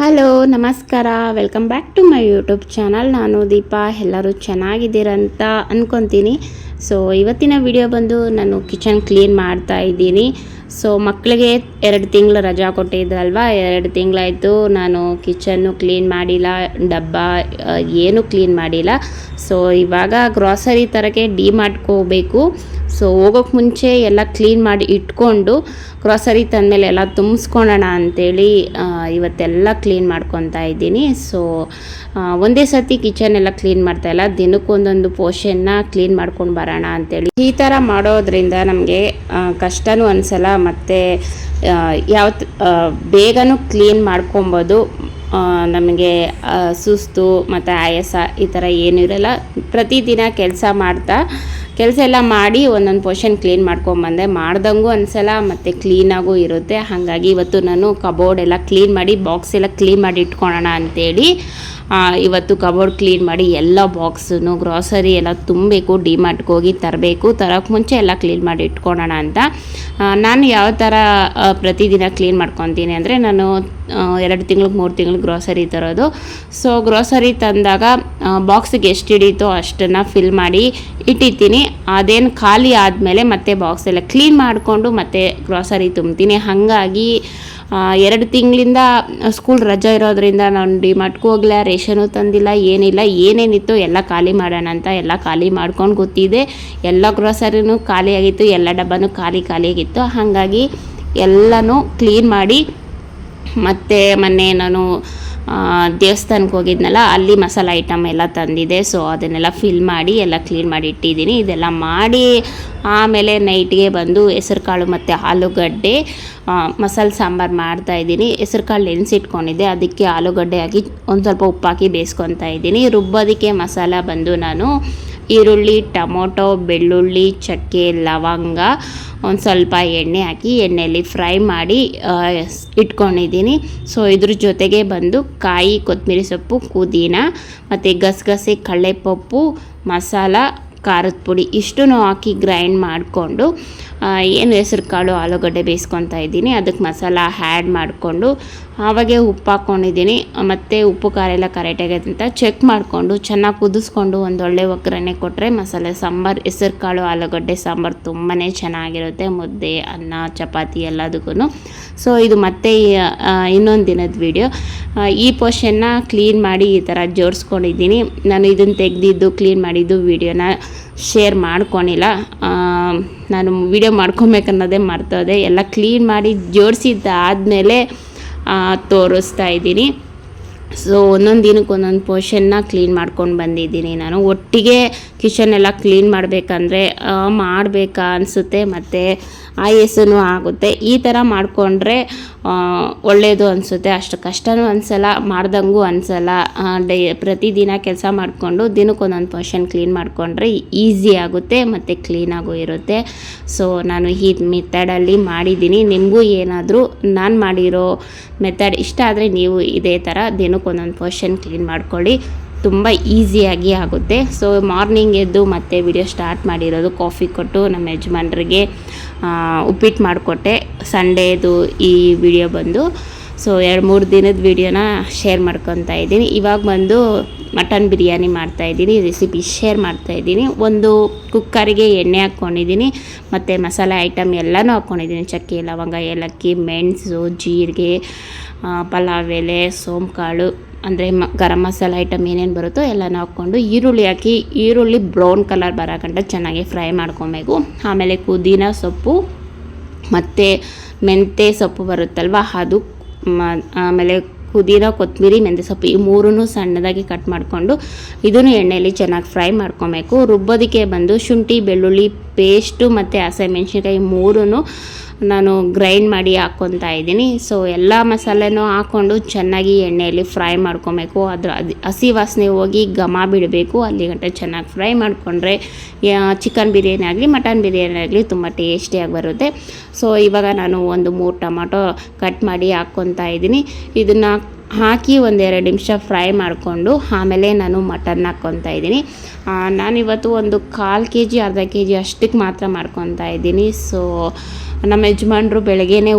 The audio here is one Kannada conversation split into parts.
ಹಲೋ ನಮಸ್ಕಾರ, welcome back to my YouTube channel. ನಾನು ದೀಪಾ. ಎಲ್ಲರೂ ಚೆನ್ನಾಗಿದ್ದೀರಂತ ಅಂದ್ಕೊತೀನಿ. ಸೊ ಇವತ್ತಿನ ವಿಡಿಯೋ ಬಂದು ನಾನು ಕಿಚನ್ ಕ್ಲೀನ್ ಮಾಡ್ತಾ ಇದ್ದೀನಿ. ಸೊ ಮಕ್ಕಳಿಗೆ 2 ತಿಂಗಳು ರಜಾ ಕೊಟ್ಟಿದ್ರಲ್ವ, 2 ತಿಂಗಳಾಯಿತು ನಾನು ಕಿಚನ್ನು ಕ್ಲೀನ್ ಮಾಡಿಲ್ಲ, ಡಬ್ಬ ಏನೂ ಕ್ಲೀನ್ ಮಾಡಿಲ್ಲ. ಸೊ ಇವಾಗ ಗ್ರಾಸರಿ ತರಕ್ಕೆ ಡಿಮಾರ್ಟ್ಗೆ ಹೋಗಬೇಕು. ಸೊ ಹೋಗೋಕ್ಕೆ ಮುಂಚೆ ಎಲ್ಲ ಕ್ಲೀನ್ ಮಾಡಿ ಇಟ್ಕೊಂಡು ಗ್ರಾಸರಿ ತಂದಮೇಲೆ ಎಲ್ಲ ತುಂಬಿಸ್ಕೊಳ್ಳೋಣ ಅಂಥೇಳಿ ಇವತ್ತೆಲ್ಲ ಕ್ಲೀನ್ ಮಾಡ್ಕೊತಾ ಇದ್ದೀನಿ. ಸೊ ಒಂದೇ ಸತಿ ಕಿಚನ್ ಎಲ್ಲ ಕ್ಲೀನ್ ಮಾಡ್ತಾಯಿಲ್ಲ, ದಿನಕ್ಕೊಂದೊಂದು ಪೋರ್ಷನ್ನ ಕ್ಲೀನ್ ಮಾಡ್ಕೊಂಡು ಬರೋಣ ಅಂಥೇಳಿ. ಈ ಥರ ಮಾಡೋದ್ರಿಂದ ನಮಗೆ ಕಷ್ಟನೂ ಅನಿಸಲ್ಲ, ಮತ್ತು ಬೇಗನೂ ಕ್ಲೀನ್ ಮಾಡ್ಕೊಬೋದು. ನಮಗೆ ಸುಸ್ತು ಮತ್ತು ಆಯಾಸ ಈ ಥರ ಏನೂ ಇರಲ್ಲ. ಪ್ರತಿದಿನ ಕೆಲಸ ಎಲ್ಲ ಮಾಡಿ ಒಂದೊಂದು ಪೋರ್ಷನ್ ಕ್ಲೀನ್ ಮಾಡ್ಕೊಂಬಂದೆ, ಮಾಡ್ದಂಗೂ ಅನಿಸಲ್ಲ ಮತ್ತು ಕ್ಲೀನಾಗೂ ಇರುತ್ತೆ. ಹಾಗಾಗಿ ಇವತ್ತು ನಾನು ಕಬೋರ್ಡ್ ಎಲ್ಲ ಕ್ಲೀನ್ ಮಾಡಿ, ಬಾಕ್ಸ್ ಎಲ್ಲ ಕ್ಲೀನ್ ಮಾಡಿ ಇಟ್ಕೊಳ್ಳೋಣ ಅಂಥೇಳಿ ಇವತ್ತು ಕಬೋರ್ಡ್ ಕ್ಲೀನ್ ಮಾಡಿ ಎಲ್ಲ ಬಾಕ್ಸನ್ನು ಗ್ರಾಸರಿ ಎಲ್ಲ ತುಂಬಬೇಕು. ಡಿಮಾರ್ಟ್ಗೆ ಹೋಗಿ ತರೋಕ್ಕೆ ಮುಂಚೆ ಎಲ್ಲ ಕ್ಲೀನ್ ಮಾಡಿ ಇಟ್ಕೊಳ್ಳೋಣ ಅಂತ. ನಾನು ಯಾವ ಥರ ಪ್ರತಿದಿನ ಕ್ಲೀನ್ ಮಾಡ್ಕೊತೀನಿ ಅಂದರೆ, ನಾನು 2 ತಿಂಗ್ಳಿಗೆ 3 ತಿಂಗ್ಳಿಗೆ ಗ್ರಾಸರಿ ತರೋದು. ಸೊ ಗ್ರಾಸರಿ ತಂದಾಗ ಬಾಕ್ಸಿಗೆ ಎಷ್ಟು ಹಿಡಿತೋ ಅಷ್ಟನ್ನು ಫಿಲ್ ಮಾಡಿ ಇಟ್ಟಿರ್ತೀನಿ. ಅದೇನು ಖಾಲಿ ಆದಮೇಲೆ ಮತ್ತೆ ಬಾಕ್ಸ್ ಎಲ್ಲ ಕ್ಲೀನ್ ಮಾಡಿಕೊಂಡು ಮತ್ತೆ ಗ್ರಾಸರಿ ತುಂಬ್ತೀನಿ. ಹಾಗಾಗಿ 2 ತಿಂಗಳಿಂದ ಸ್ಕೂಲ್ ರಜೆ ಇರೋದ್ರಿಂದ ನಾನು ಡಿಮಾರ್ಟ್ಗೂ ಹೋಗಲ್ಲ, ರೇಷನು ತಂದಿಲ್ಲ, ಏನಿಲ್ಲ. ಏನೇನಿತ್ತು ಎಲ್ಲ ಖಾಲಿ ಮಾಡೋಣ ಅಂತ ಎಲ್ಲ ಖಾಲಿ ಮಾಡ್ಕೊಂಡು ಕೂತಿದ್ದೆ. ಎಲ್ಲ ಗ್ರಾಸರಿನೂ ಖಾಲಿಯಾಗಿತ್ತು, ಎಲ್ಲ ಡಬ್ಬನೂ ಖಾಲಿಯಾಗಿತ್ತು. ಹಾಗಾಗಿ ಎಲ್ಲನೂ ಕ್ಲೀನ್ ಮಾಡಿ, ಮತ್ತು ಮೊನ್ನೆ ನಾನು ದೇವಸ್ಥಾನಕ್ಕೆ ಹೋಗಿದ್ನಲ್ಲ, ಅಲ್ಲಿ ಮಸಾಲ ಐಟಮ್ ಎಲ್ಲ ತಂದಿದ್ದೆ. ಸೊ ಅದನ್ನೆಲ್ಲ ಫಿಲ್ ಮಾಡಿ ಎಲ್ಲ ಕ್ಲೀನ್ ಮಾಡಿ ಇಟ್ಟಿದ್ದೀನಿ. ಇದೆಲ್ಲ ಮಾಡಿ ಆಮೇಲೆ ನೈಟ್ಗೆ ಬಂದು ಹೆಸರು ಕಾಳು ಮತ್ತು ಆಲೂಗಡ್ಡೆ ಮಸಾಲೆ ಸಾಂಬಾರು ಮಾಡ್ತಾಯಿದ್ದೀನಿ. ಹೆಸರು ಕಾಳು ನೆನೆಸಿಟ್ಕೊಂಡಿದ್ದೆ, ಅದಕ್ಕೆ ಆಲೂಗಡ್ಡೆ ಹಾಕಿ ಒಂದು ಸ್ವಲ್ಪ ಉಪ್ಪಾಕಿ ಬೇಯಿಸ್ಕೊತಾ ಇದ್ದೀನಿ. ರುಬ್ಬೋದಕ್ಕೆ ಮಸಾಲ ಬಂದು ನಾನು ಈರುಳ್ಳಿ, ಟೊಮೊಟೊ, ಬೆಳ್ಳುಳ್ಳಿ, ಚಕ್ಕೆ, ಲವಂಗ, ಒಂದು ಸ್ವಲ್ಪ ಎಣ್ಣೆ ಹಾಕಿ ಎಣ್ಣೆಯಲ್ಲಿ ಫ್ರೈ ಮಾಡಿ ಇಟ್ಕೊಂಡಿದ್ದೀನಿ. ಸೊ ಇದ್ರ ಜೊತೆಗೆ ಬಂದು ಕಾಯಿ, ಕೊತ್ತಂಬರಿ ಸೊಪ್ಪು, ಪುದೀನ ಮತ್ತು ಗಸಗಸೆ, ಕಡಲೆಪಪ್ಪು, ಮಸಾಲ, ಖಾರದ ಪುಡಿ ಇಷ್ಟೂ ಹಾಕಿ ಗ್ರೈಂಡ್ ಮಾಡಿಕೊಂಡು ಏನು ಹೆಸರು ಕಾಳು ಆಲೂಗಡ್ಡೆ ಬೇಯಿಸ್ಕೊತಾ ಇದ್ದೀನಿ, ಅದಕ್ಕೆ ಮಸಾಲ ಆ್ಯಡ್ ಮಾಡಿಕೊಂಡು ಆವಾಗೆ ಉಪ್ಪು ಹಾಕ್ಕೊಂಡಿದ್ದೀನಿ. ಮತ್ತು ಉಪ್ಪು ಖಾರ ಎಲ್ಲ ಕರೆಕ್ಟಾಗೈತೆ ಅಂತ ಚೆಕ್ ಮಾಡಿಕೊಂಡು ಚೆನ್ನಾಗಿ ಕುದಿಸ್ಕೊಂಡು ಒಂದೊಳ್ಳೆ ಒಗ್ಗರಣೆ ಕೊಟ್ಟರೆ ಮಸಾಲೆ ಸಾಂಬಾರು, ಹೆಸರು ಕಾಳು ಆಲೂಗಡ್ಡೆ ಸಾಂಬಾರು ತುಂಬಾ ಚೆನ್ನಾಗಿರುತ್ತೆ, ಮುದ್ದೆ, ಅನ್ನ, ಚಪಾತಿ ಎಲ್ಲದಕ್ಕೂ. ಸೊ ಇದು ಮತ್ತೆ ಇನ್ನೊಂದು ದಿನದ ವಿಡಿಯೋ. ಈ ಪೋರ್ಷನ್ನ ಕ್ಲೀನ್ ಮಾಡಿ ಈ ಥರ ಜೋಡಿಸ್ಕೊಂಡಿದ್ದೀನಿ. ನಾನು ಇದನ್ನು ತೆಗೆದಿದ್ದು ಕ್ಲೀನ್ ಮಾಡಿದ್ದು ವಿಡಿಯೋನ ಶೇರ್ ಮಾಡ್ಕೊಳಿಲ್ಲ. ನಾನು ವಿಡಿಯೋ ಮಾಡ್ಕೊಬೇಕನ್ನೋದೇ ಮರ್ತೋದೆ. ಎಲ್ಲ ಕ್ಲೀನ್ ಮಾಡಿ ಜೋಡಿಸಿದ್ದಾದಮೇಲೆ ತೋರಿಸ್ತಾ ಇದ್ದೀನಿ. ಸೊ ಒಂದೊಂದು ದಿನಕ್ಕೆ ಒಂದೊಂದು ಪೋರ್ಷನ್ನ ಕ್ಲೀನ್ ಮಾಡ್ಕೊಂಡು ಬಂದಿದ್ದೀನಿ. ನಾನು ಒಟ್ಟಿಗೆ ಕಿಚನ್ ಎಲ್ಲ ಕ್ಲೀನ್ ಮಾಡಬೇಕಂದ್ರೆ ಮಾಡಬೇಕಾ ಅನಿಸುತ್ತೆ, ಮತ್ತು ಆಯಾಸನೂ ಆಗುತ್ತೆ. ಈ ಥರ ಮಾಡಿಕೊಂಡ್ರೆ ಒಳ್ಳೆಯದು ಅನಿಸುತ್ತೆ, ಅಷ್ಟು ಕಷ್ಟನೂ ಅನಿಸಲ್ಲ, ಮಾಡ್ದಂಗೂ ಅನಿಸಲ್ಲ. ಪ್ರತಿದಿನ ಕೆಲಸ ಮಾಡಿಕೊಂಡು ದಿನಕ್ಕೊಂದೊಂದು ಪೋರ್ಷನ್ ಕ್ಲೀನ್ ಮಾಡಿಕೊಂಡ್ರೆ ಈಸಿ ಆಗುತ್ತೆ ಮತ್ತು ಕ್ಲೀನಾಗೂ ಇರುತ್ತೆ. ಸೊ ನಾನು ಈ ಮೆಥಡಲ್ಲಿ ಮಾಡಿದ್ದೀನಿ. ನಿಮಗೂ ಏನಾದರೂ ನಾನು ಮಾಡಿರೋ ಮೆಥಡ್ ಇಷ್ಟ ಆದರೆ ನೀವು ಇದೇ ಥರ ದಿನಕ್ಕೊಂದೊಂದು ಪೋರ್ಷನ್ ಕ್ಲೀನ್ ಮಾಡ್ಕೊಳ್ಳಿ, ತುಂಬ ಈಸಿಯಾಗಿ ಆಗುತ್ತೆ. ಸೊ ಮಾರ್ನಿಂಗ್ ಎದ್ದು ಮತ್ತೆ ವಿಡಿಯೋ ಸ್ಟಾರ್ಟ್ ಮಾಡಿರೋದು, ಕಾಫಿ ಕೊಟ್ಟು ನಮ್ಮ ಯಜಮಾನ್ರಿಗೆ ಉಪ್ಪಿಟ್ಟು ಮಾಡಿಕೊಟ್ಟೆ. ಸಂಡೇದು ಈ ವಿಡಿಯೋ ಬಂದು ಸೊ 2-3 ದಿನದ ವಿಡಿಯೋನ ಶೇರ್ ಮಾಡ್ಕೊತಾ ಇದ್ದೀನಿ. ಇವಾಗ ಬಂದು ಮಟನ್ ಬಿರಿಯಾನಿ ಮಾಡ್ತಾಯಿದ್ದೀನಿ, ರೆಸಿಪಿ ಶೇರ್ ಮಾಡ್ತಾಯಿದ್ದೀನಿ. ಒಂದು ಕುಕ್ಕರಿಗೆ ಎಣ್ಣೆ ಹಾಕ್ಕೊಂಡಿದ್ದೀನಿ, ಮತ್ತು ಮಸಾಲೆ ಐಟಮ್ ಎಲ್ಲನೂ ಹಾಕ್ಕೊಂಡಿದ್ದೀನಿ. ಚಕ್ಕೆ, ಲವಂಗ, ಏಲಕ್ಕಿ, ಮೆಣಸು, ಜೀರಿಗೆ, ಪಲಾವ್ ಎಲೆ, ಸೋಂಕಾಳು, ಅಂದರೆ ಗರಂ ಮಸಾಲೆ ಐಟಮ್ ಏನೇನು ಬರುತ್ತೋ ಎಲ್ಲನೂ ಹಾಕ್ಕೊಂಡು ಈರುಳ್ಳಿ ಹಾಕಿ, ಈರುಳ್ಳಿ ಬ್ರೌನ್ ಕಲರ್ ಬರೋಗಂಟ ಚೆನ್ನಾಗಿ ಫ್ರೈ ಮಾಡ್ಕೊಬೇಕು. ಆಮೇಲೆ ಪುದೀನ ಸೊಪ್ಪು ಮತ್ತು ಮೆಂತ್ಯ ಸೊಪ್ಪು ಬರುತ್ತಲ್ವ ಅದು, ಆಮೇಲೆ ಪುದೀನ, ಕೊತ್ತಂಬರಿ, ಮೆಂತ್ಯ ಸೊಪ್ಪು ಈ ಮೂರನ್ನು ಸಣ್ಣದಾಗಿ ಕಟ್ ಮಾಡಿಕೊಂಡು ಇದನ್ನು ಎಣ್ಣೆಯಲ್ಲಿ ಚೆನ್ನಾಗಿ ಫ್ರೈ ಮಾಡ್ಕೊಬೇಕು. ರುಬ್ಬೋದಕ್ಕೆ ಬಂದು ಶುಂಠಿ, ಬೆಳ್ಳುಳ್ಳಿ ಪೇಸ್ಟು ಮತ್ತು ಹಸಿಮೆಣ್ಸಿನ್ಕಾಯಿ ಮೂರನ್ನು ನಾನು ಗ್ರೈಂಡ್ ಮಾಡಿ ಹಾಕ್ಕೊತಾ ಇದ್ದೀನಿ. ಸೊ ಎಲ್ಲ ಮಸಾಲೆನೂ ಹಾಕ್ಕೊಂಡು ಚೆನ್ನಾಗಿ ಎಣ್ಣೆಯಲ್ಲಿ ಫ್ರೈ ಮಾಡ್ಕೊಬೇಕು. ಹಸಿ ವಾಸನೆ ಹೋಗಿ ಘಮ ಬಿಡಬೇಕು, ಅಲ್ಲಿ ಗಂಟೆ ಚೆನ್ನಾಗಿ ಫ್ರೈ ಮಾಡಿಕೊಂಡ್ರೆ ಚಿಕನ್ ಬಿರಿಯಾನಿ ಆಗಲಿ ಮಟನ್ ಬಿರಿಯಾನಿ ಆಗಲಿ ತುಂಬ ಟೇಸ್ಟಿಯಾಗಿ ಬರುತ್ತೆ. ಸೊ ಇವಾಗ ನಾನು ಒಂದು 3 ಟೊಮೊಟೊ ಕಟ್ ಮಾಡಿ ಹಾಕ್ಕೊತಾ ಇದ್ದೀನಿ. ಇದನ್ನು ಹಾಕಿ 1-2 ನಿಮಿಷ ಫ್ರೈ ಮಾಡಿಕೊಂಡು ಆಮೇಲೆ ನಾನು ಮಟನ್ ಹಾಕ್ಕೊತಾ ಇದ್ದೀನಿ. ನಾನಿವತ್ತು ಒಂದು 1/4 kg ಅರ್ಧ kg ಅಷ್ಟಕ್ಕೆ ಮಾತ್ರ ಮಾಡ್ಕೊತಾ ಇದ್ದೀನಿ. ಸೊ ನಮ್ಮ ಯಜಮಾನ್ರು ಬೆಳಗ್ಗೆನೇ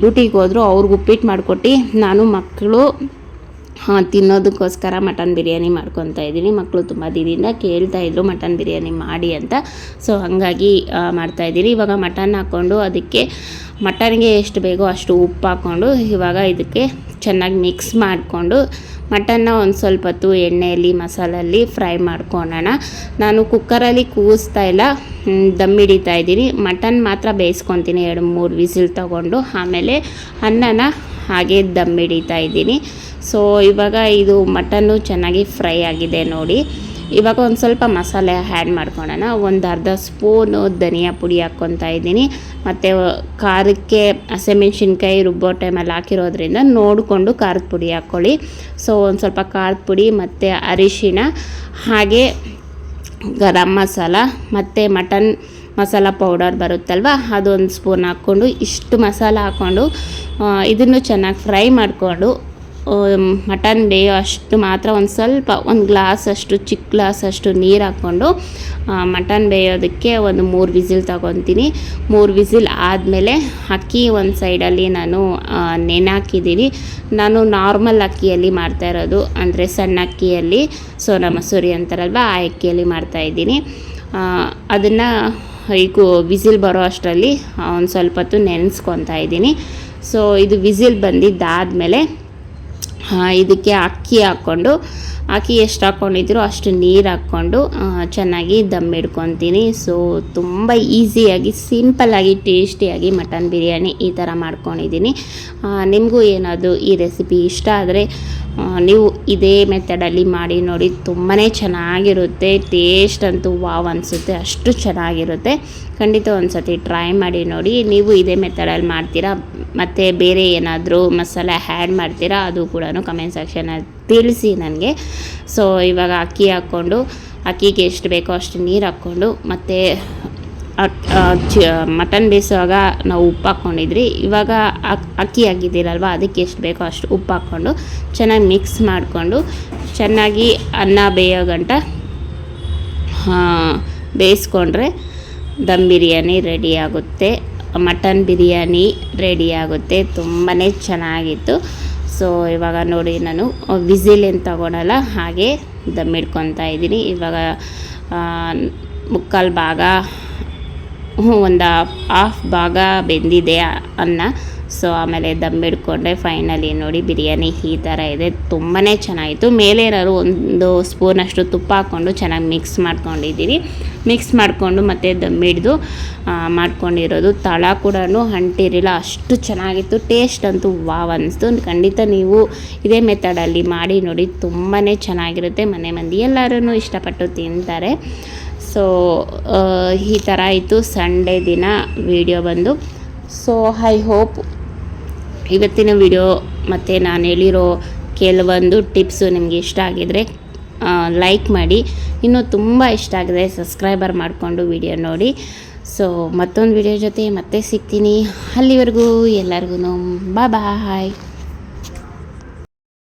ಡ್ಯೂಟಿಗೆ ಹೋದರು. ಅವ್ರಿಗೆ ಉಪ್ಪಿಟ್ಟು ಮಾಡಿಕೊಟ್ಟು ನಾನು ಮಕ್ಕಳು ತಿನ್ನೋದಕ್ಕೋಸ್ಕರ ಮಟನ್ ಬಿರಿಯಾನಿ ಮಾಡ್ಕೊತಾ ಇದ್ದೀನಿ. ಮಕ್ಕಳು ತುಂಬ ದಿನದಿಂದ ಕೇಳ್ತಾಯಿದ್ರು ಮಟನ್ ಬಿರಿಯಾನಿ ಮಾಡಿ ಅಂತ. ಸೊ ಹಾಗಾಗಿ ಮಾಡ್ತಾಯಿದ್ದೀನಿ. ಇವಾಗ ಮಟನ್ ಹಾಕ್ಕೊಂಡು ಅದಕ್ಕೆ ಮಟನ್ಗೆ ಎಷ್ಟು ಬೇಕೋ ಅಷ್ಟು ಉಪ್ಪು ಹಾಕ್ಕೊಂಡು ಇವಾಗ ಇದಕ್ಕೆ ಚೆನ್ನಾಗಿ ಮಿಕ್ಸ್ ಮಾಡಿಕೊಂಡು ಮಟನ್ನ ಒಂದು ಸ್ವಲ್ಪ ಹೊತ್ತು ಎಣ್ಣೆಯಲ್ಲಿ ಮಸಾಲಲ್ಲಿ ಫ್ರೈ ಮಾಡ್ಕೊಳ್ಳೋಣ. ನಾನು ಕುಕ್ಕರಲ್ಲಿ ಕೂಗಿಸ್ತಾ ಇಲ್ಲ, ದಮ್ ಹಿಡಿತಾ ಇದ್ದೀನಿ. ಮಟನ್ ಮಾತ್ರ ಬೇಯಿಸ್ಕೊತೀನಿ 2-3 ವಿಸಿಲ್ ತೊಗೊಂಡು. ಆಮೇಲೆ ಅನ್ನನ ಹಾಗೆ ದಮ್ ಹಿಡಿತಾ ಇದ್ದೀನಿ. ಸೊ ಇವಾಗ ಇದು ಮಟನ್ನು ಚೆನ್ನಾಗಿ ಫ್ರೈ ಆಗಿದೆ ನೋಡಿ. ಇವಾಗ ಒಂದು ಸ್ವಲ್ಪ ಮಸಾಲೆ ಆ್ಯಡ್ ಮಾಡ್ಕೊಳ್ಳೋಣ. ಒಂದು ಅರ್ಧ ಸ್ಪೂನು ಧನಿಯಾ ಪುಡಿ ಹಾಕ್ಕೊತಾ ಇದ್ದೀನಿ. ಮತ್ತು ಖಾರಕ್ಕೆ ಹಸಿಮೆಣ್ಸಿನ್ಕಾಯಿ ರುಬ್ಬೋ ಟೈಮಲ್ಲಿ ಹಾಕಿರೋದ್ರಿಂದ ನೋಡಿಕೊಂಡು ಖಾರದ ಪುಡಿ ಹಾಕ್ಕೊಳ್ಳಿ. ಸೊ ಒಂದು ಸ್ವಲ್ಪ ಖಾರದ ಪುಡಿ ಮತ್ತು ಅರಿಶಿಣ, ಹಾಗೆ ಗರಂ ಮಸಾಲ ಮತ್ತು ಮಟನ್ ಮಸಾಲ ಪೌಡರ್ ಬರುತ್ತಲ್ವ, ಅದೊಂದು ಸ್ಪೂನ್ ಹಾಕ್ಕೊಂಡು ಇಷ್ಟು ಮಸಾಲ ಹಾಕ್ಕೊಂಡು ಇದನ್ನು ಚೆನ್ನಾಗಿ ಫ್ರೈ ಮಾಡಿಕೊಂಡು ಮಟನ್ ಬೇಯೋ ಅಷ್ಟು ಮಾತ್ರ ಒಂದು ಗ್ಲಾಸಷ್ಟು ಚಿಕ್ಕ ಗ್ಲಾಸಷ್ಟು ನೀರು ಹಾಕ್ಕೊಂಡು ಮಟನ್ ಬೇಯೋದಕ್ಕೆ ಒಂದು 3 ವಿಸಿಲ್ ತೊಗೊತೀನಿ. 3 ವಿಸಿಲ್ ಆದಮೇಲೆ ಅಕ್ಕಿ ಒಂದು ಸೈಡಲ್ಲಿ ನಾನು ನೆನೆಹಾಕಿದ್ದೀನಿ. ನಾನು ನಾರ್ಮಲ್ ಅಕ್ಕಿಯಲ್ಲಿ ಮಾಡ್ತಾ ಇರೋದು, ಅಂದರೆ ಸಣ್ಣ ಅಕ್ಕಿಯಲ್ಲಿ, ಸೋನಾ ಮಸೂರಿ ಅಂತಾರಲ್ವ ಆ ಅಕ್ಕಿಯಲ್ಲಿ ಮಾಡ್ತಾಯಿದ್ದೀನಿ. ಅದನ್ನು ಈಗ ವಿಸಿಲ್ ಬರೋ ಅಷ್ಟರಲ್ಲಿ ಒಂದು ಸ್ವಲ್ಪ ಹೊತ್ತು ನೆನೆಸ್ಕೊತಾ ಇದ್ದೀನಿ. ಸೊ ಇದು ವಿಸಿಲ್ ಬಂದಿದ್ದಾದಮೇಲೆ ಇದಕ್ಕೆ ಅಕ್ಕಿ ಹಾಕ್ಕೊಂಡು, ಅಕ್ಕಿ ಎಷ್ಟು ಹಾಕ್ಕೊಂಡಿದ್ದೀರೋ ಅಷ್ಟು ನೀರು ಹಾಕ್ಕೊಂಡು ಚೆನ್ನಾಗಿ ದಮ್ ಇಡ್ಕೊತೀನಿ. ಸೊ ತುಂಬ ಈಸಿಯಾಗಿ ಸಿಂಪಲ್ಲಾಗಿ ಟೇಸ್ಟಿಯಾಗಿ ಮಟನ್ ಬಿರಿಯಾನಿ ಈ ಥರ ಮಾಡ್ಕೊಂಡಿದ್ದೀನಿ. ನಿಮಗೂ ಏನಾದರೂ ಈ ರೆಸಿಪಿ ಇಷ್ಟ ಆದರೆ ನೀವು ಇದೇ ಮೆಥಡಲ್ಲಿ ಮಾಡಿ ನೋಡಿ. ತುಂಬಾ ಚೆನ್ನಾಗಿರುತ್ತೆ. ಟೇಸ್ಟ್ ಅಂತೂ ವಾವ್ ಅನಿಸುತ್ತೆ, ಅಷ್ಟು ಚೆನ್ನಾಗಿರುತ್ತೆ. ಖಂಡಿತ ಒಂದು ಸತಿ ಟ್ರೈ ಮಾಡಿ ನೋಡಿ. ನೀವು ಇದೇ ಮೆಥಡಲ್ಲಿ ಮಾಡ್ತೀರಾ ಮತ್ತು ಬೇರೆ ಏನಾದರೂ ಮಸಾಲೆ ಆ್ಯಡ್ ಮಾಡ್ತೀರಾ ಅದು ಕೂಡ ಕಮೆಂಟ್ ಸೆಕ್ಷನಲ್ಲಿ ತಿಳಿಸಿ ನನಗೆ. ಸೊ ಇವಾಗ ಅಕ್ಕಿ ಹಾಕ್ಕೊಂಡು, ಅಕ್ಕಿಗೆ ಎಷ್ಟು ಬೇಕೋ ಅಷ್ಟು ನೀರು ಹಾಕ್ಕೊಂಡು, ಮತ್ತು ಮಟನ್ ಬೇಯಿಸುವಾಗ ನಾವು ಉಪ್ಪು ಹಾಕ್ಕೊಂಡಿದ್ರಿ. ಇವಾಗ ಅಕ್ಕಿ ಹಾಕಿದ್ದೀರಲ್ವ, ಅದಕ್ಕೆ ಎಷ್ಟು ಬೇಕೋ ಅಷ್ಟು ಉಪ್ಪು ಹಾಕ್ಕೊಂಡು ಚೆನ್ನಾಗಿ ಮಿಕ್ಸ್ ಮಾಡಿಕೊಂಡು ಚೆನ್ನಾಗಿ ಅನ್ನ ಬೇಯೋ ಗಂಟ ಬೇಯಿಸ್ಕೊಂಡ್ರೆ ದಮ್ ಬಿರಿಯಾನಿ ರೆಡಿ ಆಗುತ್ತೆ. ಮಟನ್ ಬಿರಿಯಾನಿ ರೆಡಿ ಆಗುತ್ತೆ. ತುಂಬಾ ಚೆನ್ನಾಗಿತ್ತು. ಸೊ ಇವಾಗ ನೋಡಿ ನಾನು ವಿಸಿಲ್ ಏನು ತಗೊಳಲ್ಲ, ಹಾಗೆ ದಮ್ ಇಡ್ಕೊತಾ ಇದ್ದೀನಿ. ಇವಾಗ ಮುಕ್ಕಾಲು ಭಾಗ ಒಂದು ಹಾಫ್ ಭಾಗ ಬೆಂದಿದೆ ಅನ್ನ. ಸೊ ಆಮೇಲೆ ದಮ್ ಇಡ್ಕೊಂಡೆ. ಫೈನಲಿ ನೋಡಿ ಬಿರಿಯಾನಿ ಈ ಥರ ಇದೆ. ತುಂಬಾ ಚೆನ್ನಾಗಿತ್ತು. ಮೇಲೆ ಏನಾದ್ರು ಒಂದು ಸ್ಪೂನಷ್ಟು ತುಪ್ಪ ಹಾಕ್ಕೊಂಡು ಚೆನ್ನಾಗಿ ಮಿಕ್ಸ್ ಮಾಡ್ಕೊಂಡಿದ್ದೀನಿ. ಮಿಕ್ಸ್ ಮಾಡಿಕೊಂಡು ಮತ್ತು ದಮ್ ಹಿಡ್ದು ಮಾಡ್ಕೊಂಡಿರೋದು. ತಳ ಕೂಡ ಅಂಟಿರಲಿಲ್ಲ, ಅಷ್ಟು ಚೆನ್ನಾಗಿತ್ತು. ಟೇಸ್ಟ್ ಅಂತೂ ವಾವ್ ಅನ್ನಿಸ್ತು. ಖಂಡಿತ ನೀವು ಇದೇ ಮೆಥಡಲ್ಲಿ ಮಾಡಿ ನೋಡಿ, ತುಂಬಾ ಚೆನ್ನಾಗಿರುತ್ತೆ. ಮನೆ ಮಂದಿ ಎಲ್ಲರೂ ಇಷ್ಟಪಟ್ಟು ತಿಂತಾರೆ. ಸೊ ಈ ಥರ ಇತ್ತು ಸಂಡೇ ದಿನ ವಿಡಿಯೋ ಬಂದು. ಸೊ ಐ ಹೋಪ್ ಇವತ್ತಿನ ವಿಡಿಯೋ ಮತ್ತು ನಾನು ಹೇಳಿರೋ ಕೆಲವೊಂದು ಟಿಪ್ಸು ನಿಮಗೆ ಇಷ್ಟ ಆಗಿದರೆ ಲೈಕ್ ಮಾಡಿ. ಇನ್ನೂ ತುಂಬ ಇಷ್ಟ ಆಗಿದೆ ಸಬ್ಸ್ಕ್ರೈಬರ್ ಮಾಡಿಕೊಂಡು ವಿಡಿಯೋ ನೋಡಿ. ಸೊ ಮತ್ತೊಂದು ವಿಡಿಯೋ ಜೊತೆ ಮತ್ತೆ ಸಿಗ್ತೀನಿ. ಅಲ್ಲಿವರೆಗೂ ಎಲ್ಲರಿಗೂ ಬಾಯ್.